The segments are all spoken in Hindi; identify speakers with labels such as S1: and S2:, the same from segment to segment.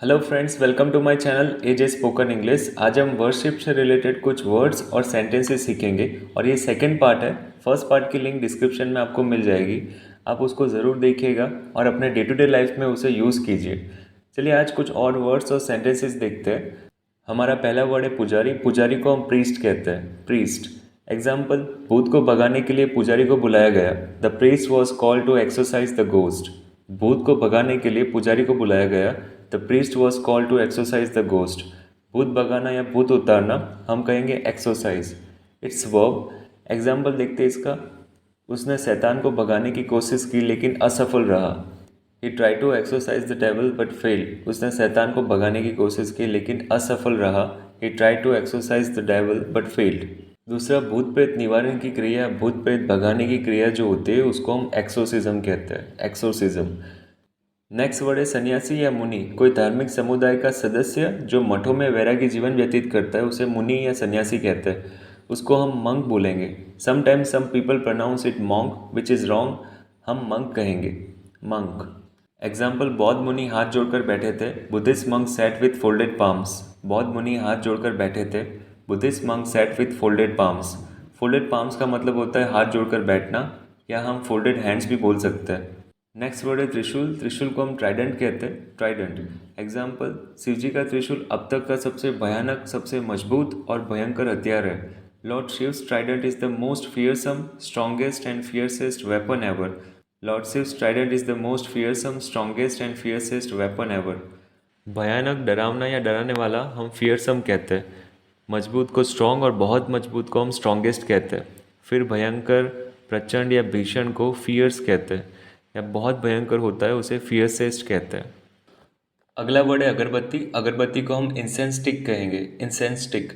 S1: Hello friends, welcome to my channel AJ spoken English. आज हम वर्शिप से रिलेटेड कुछ वर्ड्स और सेंटेंसेस सीखेंगे और ये सेकंड पार्ट है। फर्स्ट पार्ट की लिंक डिस्क्रिप्शन में आपको मिल जाएगी, आप उसको ज़रूर देखिएगा और अपने डे टू डे लाइफ में उसे यूज़ कीजिए। चलिए आज कुछ और वर्ड्स और सेंटेंसेस देखते हैं। हमारा पहला वर्ड है पुजारी। पुजारी को हम प्रीस्ट कहते हैं, प्रीस्ट। एग्जाम्पल, भूत को भगाने के लिए पुजारी को बुलाया गया। The priest was called to exercise the ghost. भूत को भगाने के लिए पुजारी को बुलाया गया। The priest was called to exercise the ghost. भूत भगाना या भूत उतारना हम कहेंगे एक्सरसाइज। It's verb. एग्जाम्पल देखते हैं इसका। उसने शैतान को भगाने की कोशिश की लेकिन असफल रहा। He try to exercise the devil but fail. उसने शैतान को भगाने की कोशिश की लेकिन असफल रहा। He try to exercise the devil but failed. दूसरा, भूत प्रेत निवारण की क्रिया, भूत प्रेत भगाने की क्रिया जो होती है उसको हम एक्सोर्सिज्म कहते हैं, एक्सोर्सिज्म। नेक्स्ट वर्ड है सन्यासी या मुनि। कोई धार्मिक समुदाय का सदस्य जो मठों में वैरागी जीवन व्यतीत करता है उसे मुनि या सन्यासी कहते हैं। उसको हम मंक बोलेंगे। Sometimes some people pronounce it monk which is wrong. हम मंक कहेंगे, मंक। एग्जाम्पल, बौद्ध मुनि हाथ जोड़कर बैठे थे। Buddhist monk sat with folded palms. बौद्ध मुनि हाथ जोड़कर बैठे थे। Buddhist monk sat with folded palms. Folded palms का मतलब होता है हाथ जोड़कर बैठना, या हम फोल्डेड हैंड्स भी बोल सकते हैं। नेक्स्ट वर्ड है त्रिशूल। त्रिशूल को हम ट्राइडेंट कहते हैं, ट्राइडेंट। एग्जाम्पल, शिव जी का त्रिशूल अब तक का सबसे भयानक, सबसे मजबूत और भयंकर हथियार है। Lord Shiva's trident is the most fearsome, strongest and fiercest weapon ever. Lord Shiva's trident is the most fearsome, strongest and fiercest weapon ever. भयानक, डरावना या डराने वाला हम फियरसम कहते हैं। मजबूत को स्ट्रॉन्ग और बहुत मजबूत को हम स्ट्रॉन्गेस्ट कहते हैं। फिर भयंकर, प्रचंड या भीषण को फियर्स कहते हैं, या बहुत भयंकर होता है उसे फियरसेस्ट कहते हैं। अगला वर्ड है अगरबत्ती। अगरबत्ती को हम इंसेंस स्टिक कहेंगे, इंसेंस स्टिक।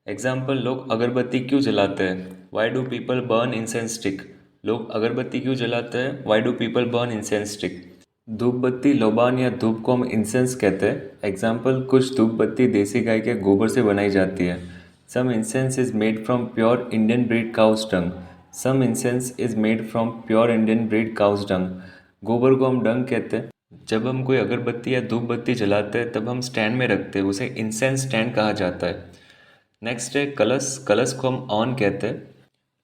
S1: एग्जाम्पल, लोग अगरबत्ती क्यों जलाते हैं? Why do people burn incense stick? लोग अगरबत्ती क्यों जलाते हैं? Why do people burn incense stick? धूप बत्ती, लोबान या धूप को हम इंसेंस कहते हैं। एग्जाम्पल, कुछ धूप बत्ती देसी गाय के गोबर से बनाई जाती है। Some incense is made from pure Indian breed cow's dung. Some incense is made from pure Indian breed cow's dung. गोबर को हम डंग कहते हैं। जब हम कोई अगरबत्ती या धूप बत्ती जलाते हैं तब हम स्टैंड में रखते हैं, उसे इंसेंस स्टैंड कहा जाता है। नेक्स्ट है कलश। कलश को हम ऑन कहते हैं।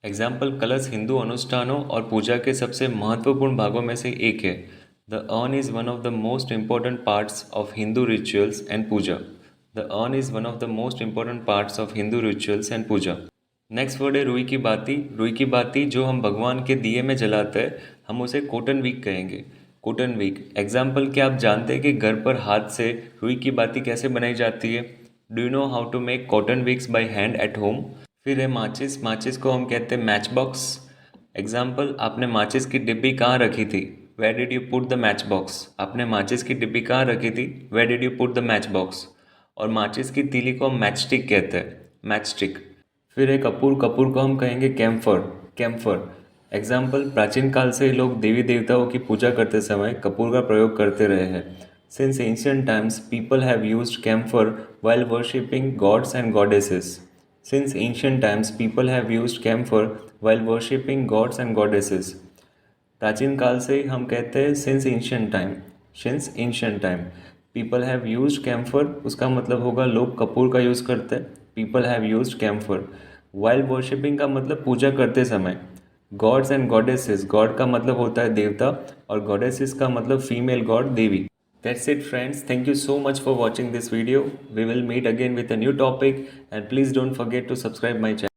S1: एग्जाम्पल, कलश हिंदू अनुष्ठानों और पूजा के सबसे महत्वपूर्ण भागों में से एक है। The urn is one of the most important parts of Hindu rituals and puja. The urn is one of the most important parts of Hindu rituals and puja. Next word है रुई की बाती। रुई की बाती जो हम भगवान के दिए में जलाते हैं, हम उसे कॉटन वीक कहेंगे, कॉटन वीक। एग्जाम्पल, क्या आप जानते हैं कि घर पर हाथ से रुई की बाती कैसे बनाई जाती है? Do you know how to make cotton wicks by hand at home? फिर है माचिस। माचिस को हम कहते हैं मैच बॉक्स। एग्जाम्पल, आपने माचिस की डिब्बी कहाँ रखी थी? Where did you put the match box? आपने माचिस की डिब्बी कहाँ रखी थी? Where did you put the match box? और माचिस की तीली को हम मैच स्टिक कहते हैं, मैच स्टिक। फिर है कपूर। कपूर को हम कहेंगे कैम्फर, कैम्फर। एग्जाम्पल, प्राचीन काल से ही लोग देवी देवताओं की पूजा करते समय कपूर का प्रयोग करते रहे हैं। Since ancient times people have used camphor while worshipping gods and goddesses. Since ancient times, people have used camphor while worshipping gods and goddesses. प्राचीन काल से हम कहते हैं since ancient time. Since ancient time, people have used camphor, उसका मतलब होगा लोग कपूर का यूज़ करते हैं। People have used camphor. While worshipping का मतलब पूजा करते समय। Gods and goddesses, God का मतलब होता है देवता और goddesses का मतलब female God, Devi. That's it friends. Thank you so much for watching this video. We will meet again with a new topic and please don't forget to subscribe my channel.